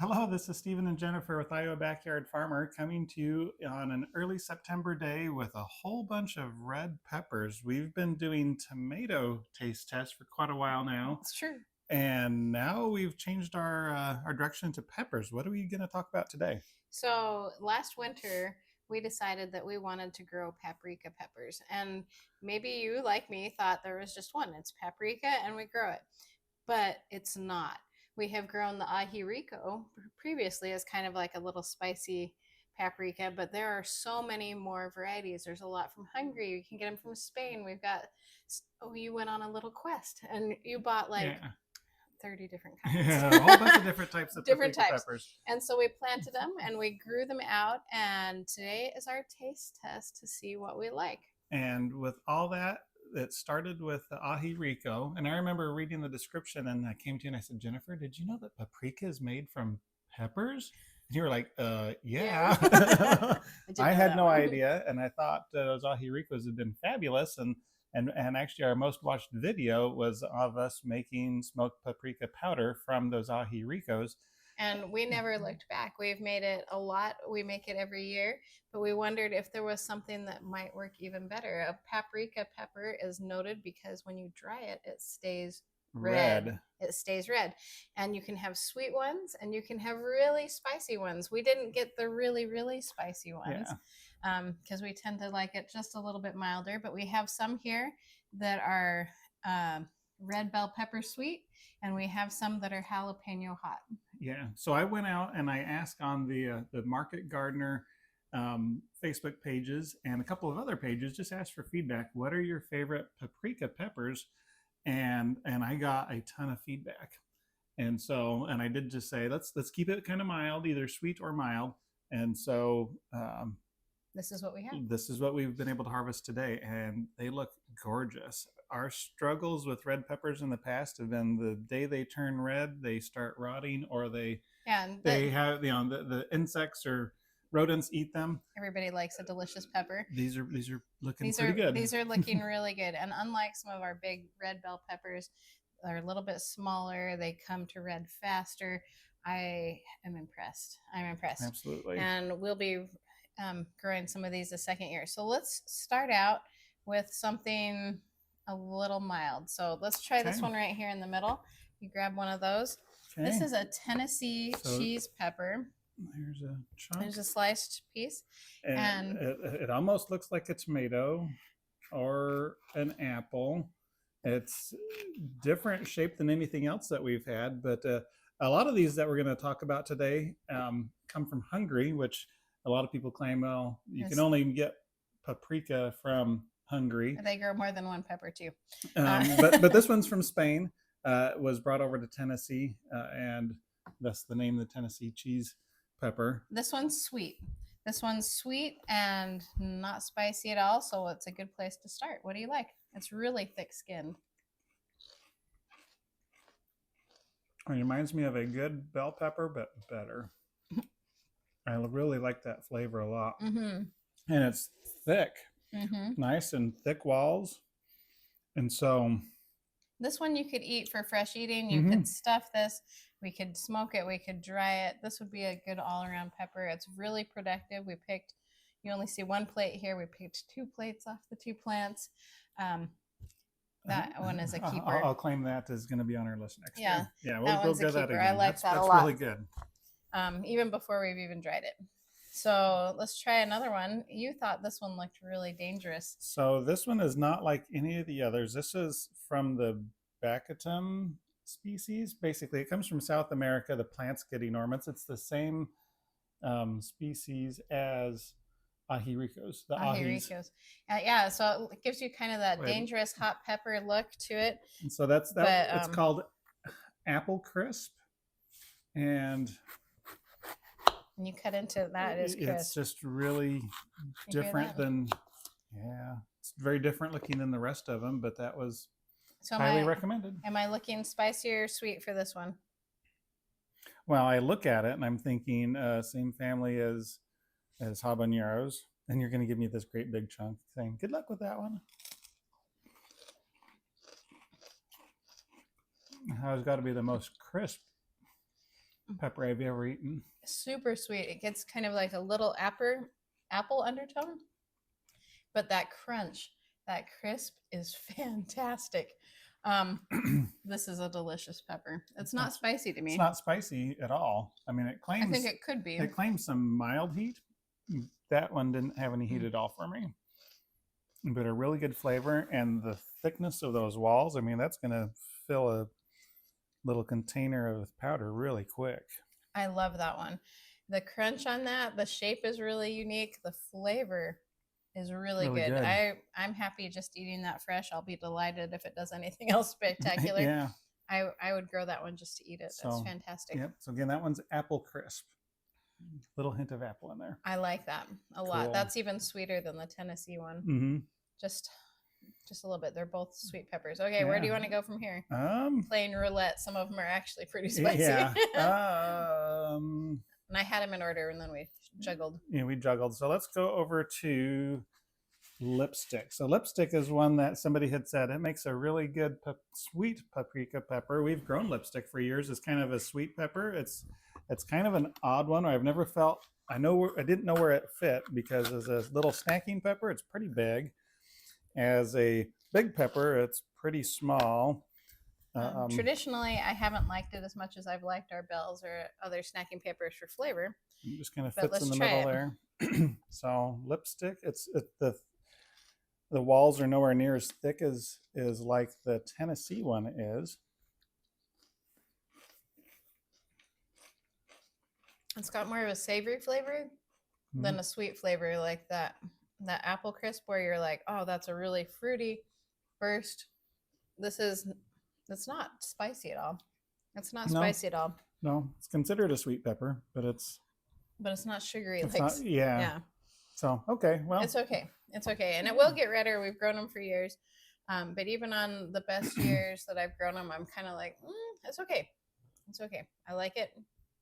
Hello, this is Stephen and Jennifer with Iowa Backyard Farmer coming to you on an early September day with a whole bunch of red peppers. We've been doing tomato taste tests for quite a while now, It's true. and now we've changed our direction to peppers. What are we going to talk about today? So last winter, we decided that we wanted to grow paprika peppers. And maybe you, like me, thought there was just one. It's paprika and we grow it. But it's not. We have grown the aji rico previously as kind of like a little spicy paprika, but there are so many more varieties. There's a lot from Hungary. You can get them from Spain. We've got, oh, you went on a little quest and you bought like Yeah. 30 different kinds. Yeah, a whole bunch of different types of different paprika types. peppers. And so we planted them and we grew them out. And today is our taste test to see what we like. And with all that, it started with the aji rico. And I remember reading the description and I came to you and I said, Jennifer, did you know that paprika is made from peppers? And you were like, yeah. I had no idea. And I thought those aji ricos had been fabulous. And actually, our most watched video was of us making smoked paprika powder from those aji ricos. And we never looked back. We've made it a lot. We make it every year, but we wondered if there was something that might work even better. A paprika pepper is noted because when you dry it, it stays red. It stays red. And you can have sweet ones and you can have really spicy ones. We didn't get the really, really spicy ones because we tend to like it just a little bit milder, but we have some here that are red bell pepper sweet, and we have some that are jalapeno hot. Yeah. So I went out and I asked on the Market Gardener Facebook pages and a couple of other pages, just asked for feedback. What are your favorite paprika peppers? And I got a ton of feedback. And so, and I did just say, let's keep it kind of mild, either sweet or mild. And so, this is what we have. This is what we've been able to harvest today, and they look gorgeous. Our struggles with red peppers in the past have been the day they turn red, they start rotting, or they have the insects or rodents eat them. Everybody likes a delicious pepper. These are looking pretty good. These are looking really good, and unlike some of our big red bell peppers, they're a little bit smaller. They come to red faster. I am impressed. I'm impressed. Absolutely. And we'll be growing some of these the second year. So let's start out with something a little mild. So let's try this one right here in the middle. You grab one of those. Okay. This is a Tennessee cheese pepper. There's a chunk. There's a sliced piece. And it almost looks like a tomato or an apple. It's different shape than anything else that we've had, but a lot of these that we're going to talk about today come from Hungary, which a lot of people claim, well, you can only get paprika from Hungary. They grow more than one pepper too. But this one's from Spain. Was brought over to Tennessee, and that's the name of the Tennessee cheese pepper. This one's sweet. This one's sweet and not spicy at all, so it's a good place to start. What do you like? It's really thick-skinned. It reminds me of a good bell pepper, but better. I really like that flavor a lot. Mm-hmm. And it's thick. Mm-hmm. Nice and thick walls. And so this one you could eat for fresh eating. You could stuff this. We could smoke it. We could dry it. This would be a good all-around pepper. It's really productive. We picked, you only see one plate here. We picked 2 plates off the 2 plants. That one is a keeper. I'll claim that is going to be on our list next year. Yeah, we'll go that again. I like that a lot. That's really good. Even before we've even dried it. So let's try another one. You thought this one looked really dangerous. So this one is not like any of the others. This is from the Bacatum species. Basically, it comes from South America. The plant's get enormous. It's the same species as aji ricos. The aji ricos. Yeah, so it gives you kind of that dangerous hot pepper look to it. And so that's that. It's called apple crisp, and you cut into that, it is crisp. It's just really different than, it's very different looking than the rest of them, but that was highly recommended. Am I looking spicy or sweet for this one? Well, I look at it and I'm thinking same family as habaneros, and you're going to give me this great big chunk saying, good luck with that one. It's got to be the most crisp pepper I've ever eaten. Super sweet. It gets kind of like a little apple undertone, but that crunch, that crisp is fantastic. This is a delicious pepper. It's not spicy to me. It's not spicy at all. I mean, it claims. I think it could be. It claims some mild heat. That one didn't have any heat at all for me. But a really good flavor, and the thickness of those walls. I mean, that's going to fill a little container of powder really quick. I love that one. The crunch on that, the shape is really unique. The flavor is really good. I'm happy just eating that fresh. I'll be delighted if it does anything else spectacular. Yeah. I would grow that one just to eat it. So, that's fantastic. Yep. So again, that one's apple crisp. Little hint of apple in there. I like that a lot. That's even sweeter than the Tennessee one. Mm-hmm. Just a little bit. They're both sweet peppers. Okay, where do you want to go from here? Playing roulette. Some of them are actually pretty spicy. Yeah. And I had them in order, and then we juggled. Yeah, we juggled. So let's go over to lipstick. So lipstick is one that somebody had said it makes a really good sweet paprika pepper. We've grown lipstick for years. It's kind of a sweet pepper. It's kind of an odd one. I've never felt. I didn't know where it fit because as a little snacking pepper, it's pretty big. As a big pepper, it's pretty small. Traditionally, I haven't liked it as much as I've liked our bells or other snacking peppers for flavor. It just kind of fits in the middle there. So lipstick, the walls are nowhere near as thick as like the Tennessee one is. It's got more of a savory flavor than a sweet flavor like that apple crisp where you're like, oh, that's a really fruity burst. It's not spicy at all. It's not spicy at all. No, it's considered a sweet pepper, but it's not sugary. Yeah. So, okay, well. It's okay. And it will get redder. We've grown them for years. But even on the best years that I've grown them, I'm kind of like, it's okay. It's okay. I like it.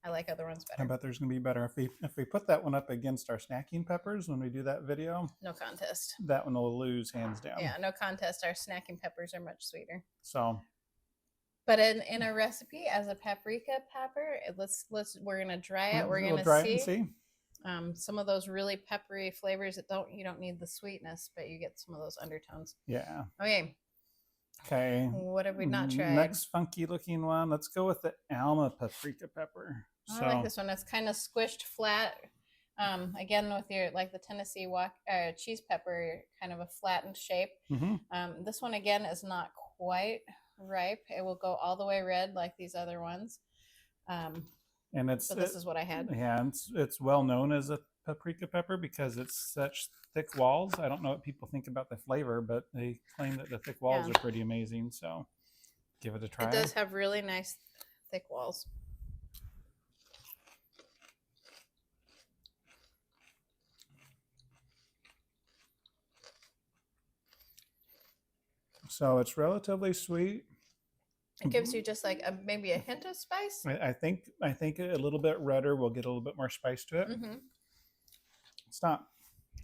I like other ones better. I bet there's going to be better. If we put that one up against our snacking peppers when we do that video. No contest. That one will lose hands down. Yeah, no contest. Our snacking peppers are much sweeter. So. But in a recipe as a paprika pepper, we're going to dry it. We're going to dry it and see. Some of those really peppery flavors you don't need the sweetness, but you get some of those undertones. Yeah. Okay. What have we not tried? Next funky looking one. Let's go with the Alma paprika pepper. I like this one. It's kind of squished flat. Again, with the Tennessee cheese pepper, kind of a flattened shape. Mm-hmm. This one again is not quite ripe. It will go all the way red like these other ones. And this is what I had. Yeah, it's well known as a paprika pepper because it's such thick walls. I don't know what people think about the flavor, but they claim that the thick walls are pretty amazing. So give it a try. It does have really nice thick walls. So it's relatively sweet. It gives you just like maybe a hint of spice. I think a little bit redder will get a little bit more spice to it. Mm-hmm. It's not.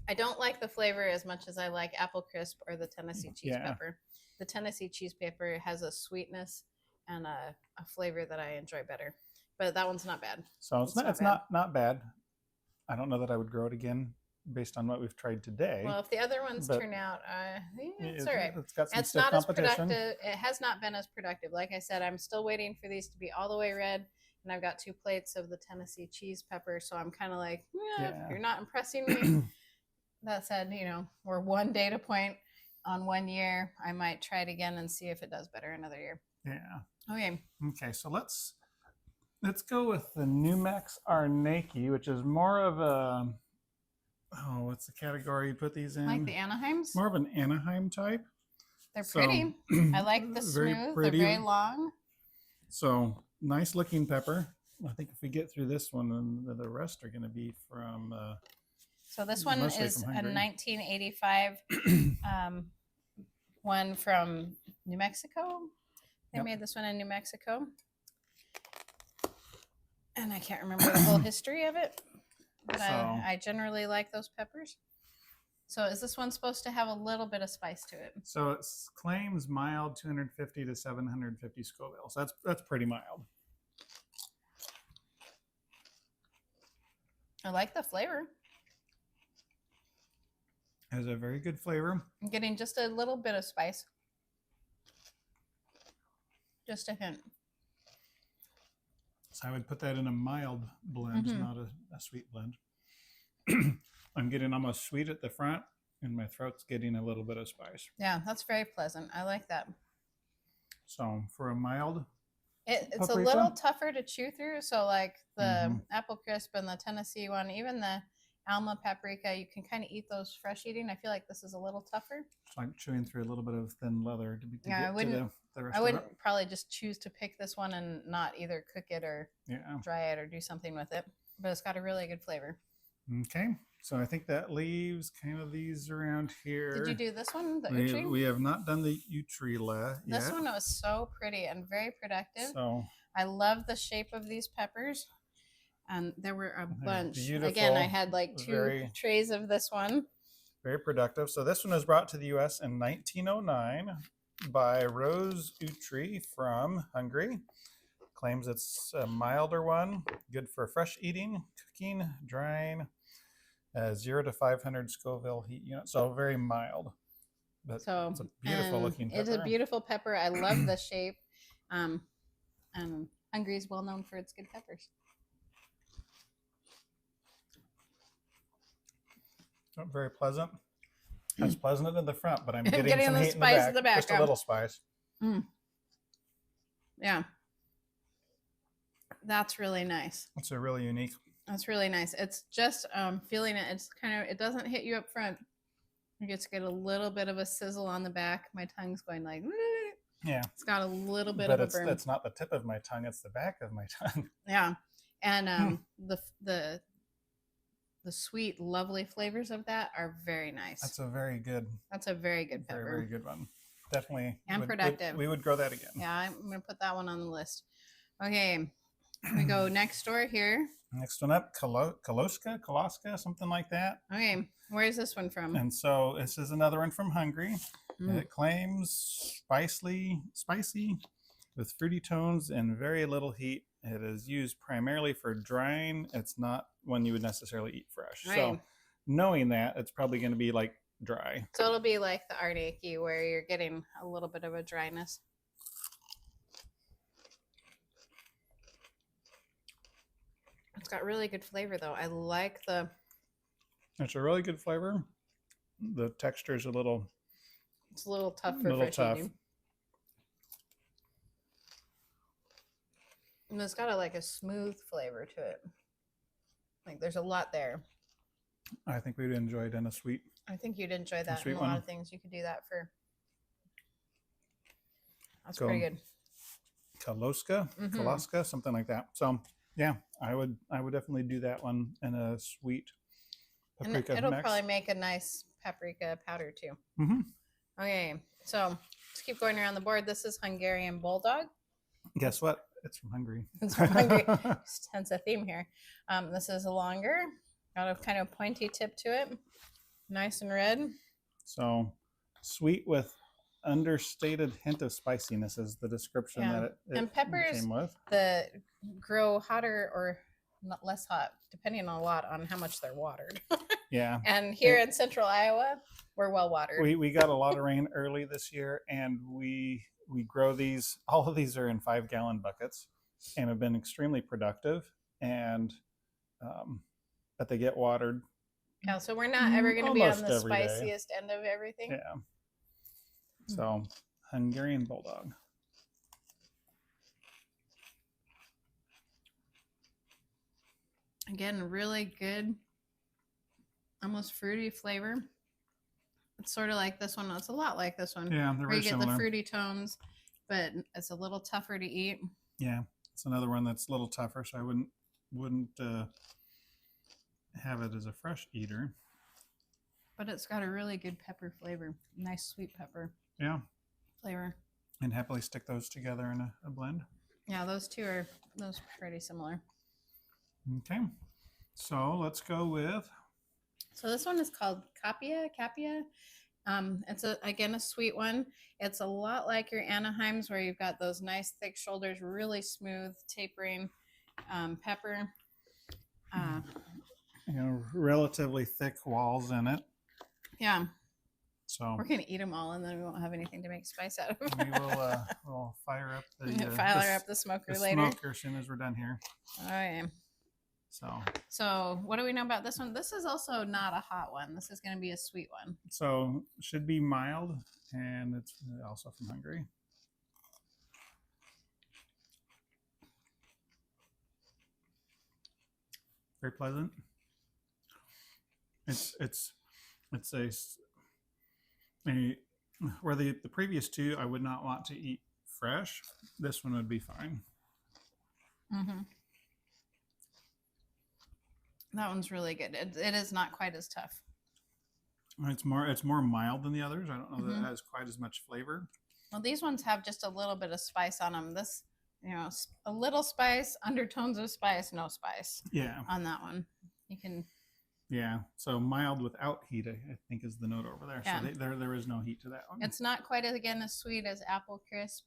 I don't like the flavor as much as I like apple crisp or the Tennessee cheese pepper. The Tennessee cheese pepper has a sweetness and a flavor that I enjoy better. But that one's not bad. So it's not bad. I don't know that I would grow it again based on what we've tried today. Well, if the other ones turn out, it's all right. It's got some it's not competition. as productive. It has not been as productive. Like I said, I'm still waiting for these to be all the way red. And I've got 2 plates of the Tennessee cheese pepper. So I'm kind of like, if you're not impressing me. That said, we're one data point on 1 year. I might try it again and see if it does better another year. Yeah. Okay. So let's go with the NuMex R Naky, which is more of a, what's the category you put these in? Like the Anaheims? More of an Anaheim type. They're pretty. I like the smooth. Pretty. They're very long. So nice looking pepper. I think if we get through this one, then the rest are going to be from. So this one is a 1985 one from New Mexico. They made this one in New Mexico. And I can't remember the whole history of it. But I generally like those peppers. So is this one supposed to have a little bit of spice to it? So it claims mild 250 to 750 Scoville. So that's pretty mild. I like the flavor. Has a very good flavor. I'm getting just a little bit of spice. Just a hint. So I would put that in a mild blend, not a sweet blend. I'm getting almost sweet at the front, and my throat's getting a little bit of spice. Yeah, that's very pleasant. I like that. So for a mild, it's paprika, a little tougher to chew through. So like the apple crisp and the Tennessee one, even the Alma paprika, you can kind of eat those fresh eating. I feel like this is a little tougher. It's like chewing through a little bit of thin leather to Yeah, get I wouldn't. to the rest I of wouldn't it. probably just choose to pick this one and not either cook it or dry it or do something with it. But it's got a really good flavor. Okay, so I think that leaves kind of these around here. Did you do this one, the Utri? We have not done the Utri yet. This one was so pretty and very productive. So I love the shape of these peppers. And there were a bunch. Beautiful. Again, I had like two trays of this one. Very productive. So this one was brought to the U.S. in 1909 by Rose Utri from Hungary. Claims it's a milder one, good for fresh eating, cooking, drying, 0 to 500 Scoville heat unit. So very mild. But so it's a beautiful looking pepper. It's a beautiful pepper. I love the shape. And Hungary is well known for its good peppers. Very pleasant. It's pleasant in the front, but I'm getting some the heat spice in the back. Just a little spice. Yeah. That's really nice. It's a really unique. That's really nice. It's just feeling it. It's kind of, it doesn't hit you up front. You just get a little bit of a sizzle on the back. My tongue's going like, yeah. It's got a little bit of a burn. It's not the tip of my tongue. It's the back of my tongue. Yeah. And the sweet, lovely flavors of that are very nice. That's a very good pepper. Very, very good one. Definitely. And productive. We would grow that again. Yeah, I'm going to put that one on the list. Okay. We go next door here. Next one up, Kalosca, something like that. Okay. Where's this one from? And so this is another one from Hungary. It claims spicy with fruity tones and very little heat. It is used primarily for drying. It's not one you would necessarily eat fresh. Right. So knowing that, it's probably going to be like dry. So it'll be like the Naky where you're getting a little bit of a dryness. It's got really good flavor though. I like the... It's a really good flavor. The texture is a little... It's a little tough for fresh eating. And it's got a smooth flavor to it. Like there's a lot there. I think we'd enjoy it in a sweet. I think you'd enjoy that in a lot of things. You could do that for. That's pretty good. Kalosca, something like that. So yeah, I would definitely do that one in a sweet paprika and it'll mix. probably make a nice paprika powder too. Okay, so let's keep going around the board. This is Hungarian Boldog. Guess what? It's from Hungary. It's from Hungary. Hence a theme here. This is a longer, got a kind of pointy tip to it. Nice and red. So sweet with understated hint of spiciness is the description that it and peppers came with. That grow hotter or not less hot, depending on a lot on how much they're watered. Yeah. And here in central Iowa, we're well watered. We got a lot of rain early this year, and we grow these. All of these are in 5-gallon buckets, and have been extremely productive. And but they get watered. Yeah, so we're not ever going to be on the spiciest end of everything. Yeah. So Hungarian Boldog. Again, really good, almost fruity flavor. It's sort of like this one. It's a lot like this one. Yeah, they're very similar. You get the fruity tones, but it's a little tougher to eat. Yeah, it's another one that's a little tougher, so I wouldn't have it as a fresh eater. But it's got a really good pepper flavor. Nice sweet pepper. Yeah. Flavor. And happily stick those together in a blend. Yeah, those two are pretty similar. Okay. So let's go with. So this one is called Kapia. It's again a sweet one. It's a lot like your Anaheims where you've got those nice thick shoulders, really smooth tapering pepper. relatively thick walls in it. Yeah. So we're going to eat them all, and then we won't have anything to make spice out of. we will we'll fire up the smoker later. Smoker as soon as we're done here. All right. So what do we know about this one? This is also not a hot one. This is going to be a sweet one. So should be mild, and it's also from Hungary. Very pleasant. It's a where the previous two I would not want to eat fresh. This one would be fine. Mm-hmm. That one's really good. It is not quite as tough. It's more mild than the others. I don't know that it has quite as much flavor. Well, these ones have just a little bit of spice on them. This, a little spice, undertones of spice, no spice. Yeah. On that one, you can. Yeah. So mild without heat, I think, is the note over there. Yeah. So there is no heat to that one. It's not quite as sweet as apple crisp.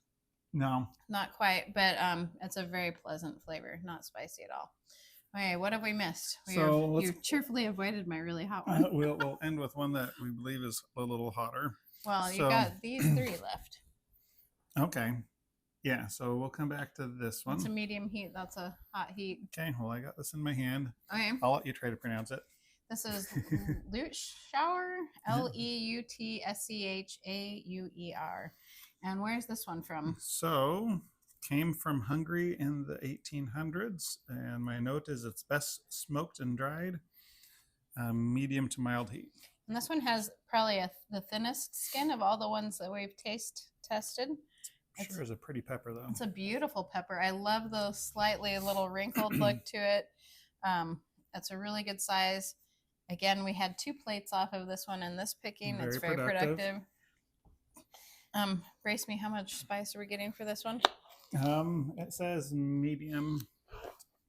No. Not quite, but it's a very pleasant flavor. Not spicy at all. Okay, what have we missed? You cheerfully avoided my really hot one. We'll end with one that we believe is a little hotter. Well, you got these three left. Okay. Yeah, so we'll come back to this one. It's a medium heat. That's a hot heat. Okay, well, I got this in my hand. Okay. I'll let you try to pronounce it. This is Leutschauer, Leutschauer. And where's this one from? So, came from Hungary in the 1800s, and my note is it's best smoked and dried, medium to mild heat. And this one has probably the thinnest skin of all the ones that we've tested. Sure is a pretty pepper, though. It's a beautiful pepper. I love the slightly a little wrinkled look to it. It's a really good size. Again, we had 2 plates off of this one in this picking. It's very productive. Brace me, how much spice are we getting for this one? It says medium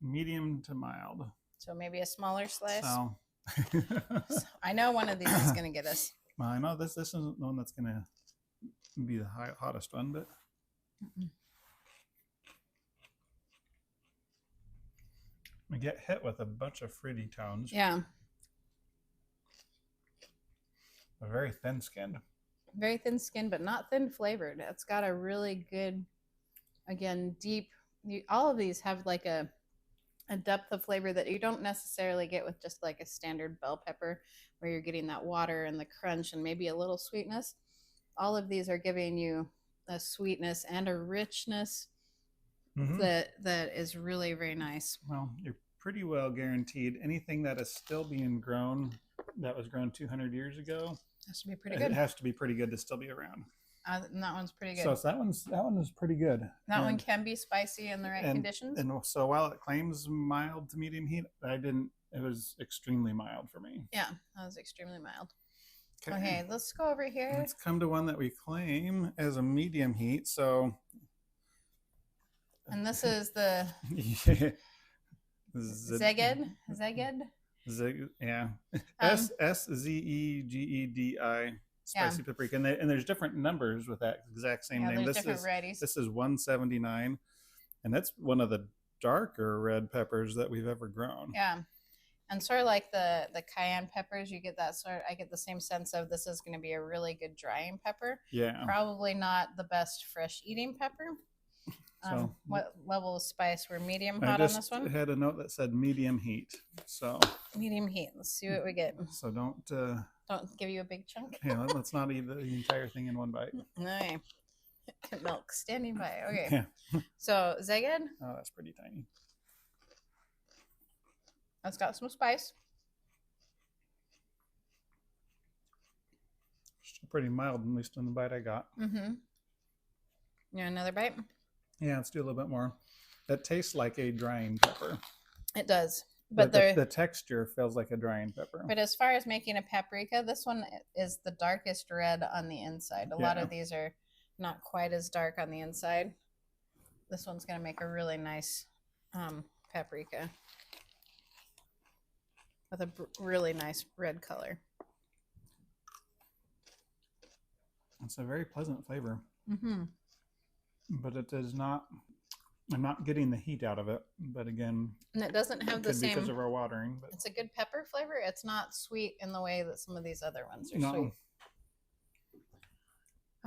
to mild. So maybe a smaller slice. So I know one of these is going to get us. Well, I know this isn't the one that's going to be the hottest one, but we get hit with a bunch of fruity tones. Yeah. Very thin skinned. Very thin skinned, but not thin flavored. It's got a really good, again, deep. All of these have like a depth of flavor that you don't necessarily get with just like a standard bell pepper, where you're getting that water and the crunch and maybe a little sweetness. All of these are giving you a sweetness and a richness that is really very nice. Well, you're pretty well guaranteed anything that is still being grown, that was grown 200 years ago, has to be pretty good. It has to be pretty good to still be around. And that one's pretty good. So that one is pretty good. That one can be spicy in the right conditions. And so while it claims mild to medium heat, it was extremely mild for me. Yeah, that was extremely mild. Okay, let's go over here. Let's come to one that we claim as a medium heat. So, and this is the Szegedi. Yeah, Szegedi spicy paprika, and there's different numbers with that exact same name. There's different varieties. This is 179, and that's one of the darker red peppers that we've ever grown. Yeah. And sort of like the cayenne peppers, you get that I get the same sense of this is going to be a really good drying pepper. Yeah. Probably not the best fresh eating pepper. So, what level of spice? We're medium hot on this one? I had a note that said medium heat. So medium heat. Let's see what we get. So don't give you a big chunk. Yeah, let's not eat the entire thing in one bite. No. Milk standing by. Okay. Yeah. So Szegedi. Oh, that's pretty tiny. It's got some spice. Still pretty mild, at least in the bite I got. Mm-hmm. You want another bite? Yeah, let's do a little bit more. That tastes like a drying pepper. It does. But the texture feels like a drying pepper. But as far as making a paprika, this one is the darkest red on the inside. A lot of these are not quite as dark on the inside. This one's going to make a really nice paprika with a really nice red color. It's a very pleasant flavor. Mm-hmm. But it is not I'm not getting the heat out of it, but again, And it doesn't have it the could be because same. of our watering. But It's a good pepper flavor. It's not sweet in the way that some of these other ones are no, sweet.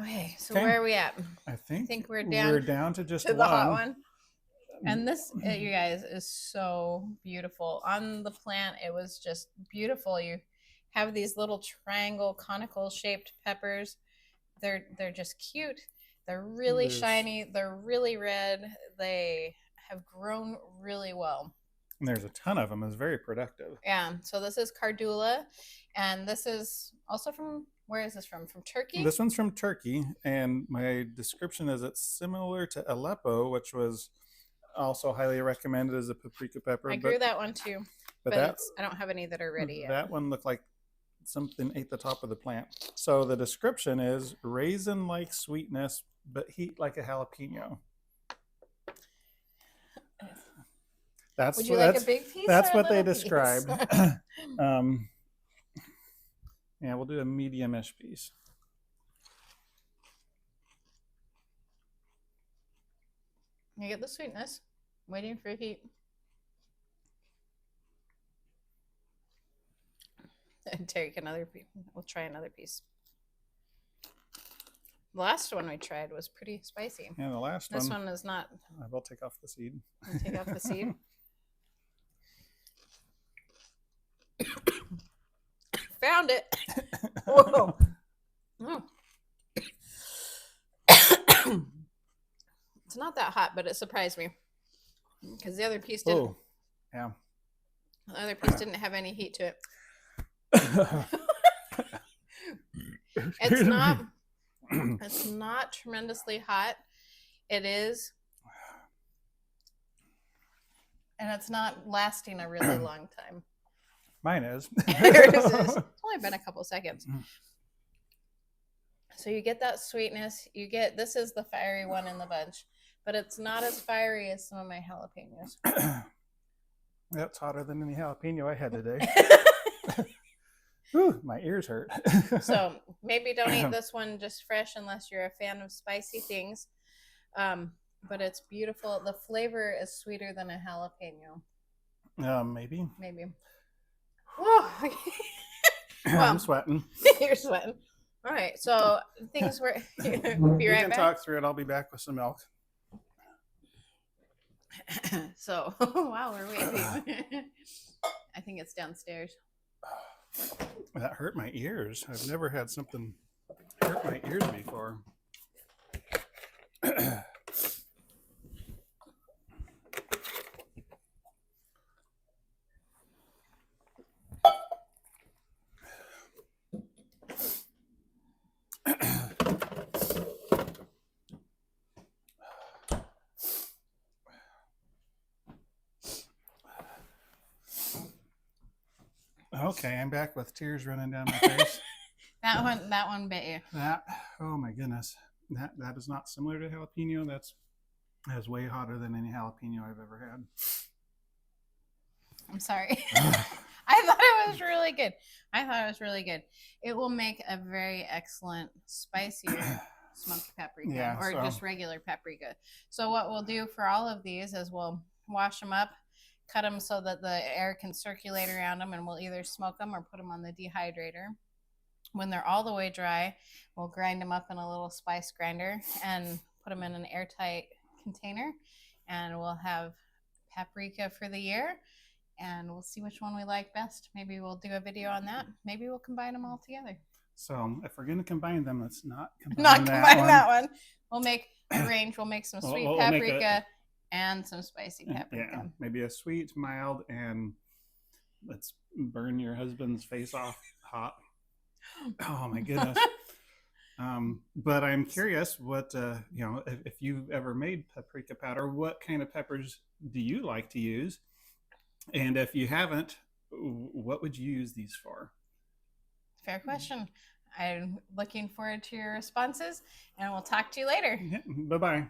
Okay, so Okay. where are we at? I think we're down to just to the hot one. Mm. And this, you guys, is so beautiful. On the plant, it was just beautiful. You have these little triangle, conical shaped peppers. They're just cute. They're really shiny. They're really red. They have grown really well. And there's a ton of them. It's very productive. Yeah. So this is Kardoula, and this is also from, where is this from? From Turkey? This one's from Turkey, and my description is it's similar to Aleppo, which was also highly recommended as a paprika pepper. I grew that one too, but I don't have any that are ready yet. That one looked like something ate the top of the plant. So the description is raisin-like sweetness, but heat like a jalapeno. That's Would you like a big piece? That's what they described. Yeah, we'll do a medium-ish piece. You get the sweetness. Waiting for heat. And take another piece. We'll try another piece. The last one we tried was pretty spicy. Yeah, the last This one is not. I will take off the seed. Take off the seed. Found it. Whoa. Oh. It's not that hot, but it surprised me because the other piece didn't. Oh, yeah. The other piece didn't have any heat to it. It's not. It's not tremendously hot. It is, and it's not lasting a really long time. Mine is. It's only been a couple seconds. So you get that sweetness. You get, this is the fiery one in the bunch, but it's not as fiery as some of my jalapenos. That's hotter than any jalapeno I had today. Whew, my ears hurt. So maybe don't eat this one just fresh unless you're a fan of spicy things. But it's beautiful. The flavor is sweeter than a jalapeno. Maybe. Maybe. Well, I'm sweating. You're sweating. All right. So things were. Be right we can back. talk through it. I'll be back with some milk. So while we're waiting, I think it's downstairs. That hurt my ears. I've never had something hurt my ears before. Okay, I'm back with tears running down my face. That one bit you. Oh my goodness. That is not similar to jalapeno. That's way hotter than any jalapeno I've ever had. I'm sorry. I thought it was really good. It will make a very excellent spicier smoked paprika, or just regular paprika. So what we'll do for all of these is we'll wash them up, cut them so that the air can circulate around them, and we'll either smoke them or put them on the dehydrator. When they're all the way dry, we'll grind them up in a little spice grinder and put them in an airtight container, and we'll have paprika for the year, and we'll see which one we like best. Maybe we'll do a video on that. Maybe we'll combine them all together. So if we're going to combine them, let's not combine that one. We'll make a range. We'll make some sweet paprika and some spicy paprika. Yeah, maybe a sweet, mild, and let's burn your husband's face off hot. Oh my goodness. But I'm curious what, if you've ever made paprika powder, what kind of peppers do you like to use? And if you haven't, what would you use these for? Fair question. I'm looking forward to your responses, and we'll talk to you later. Yeah, bye-bye.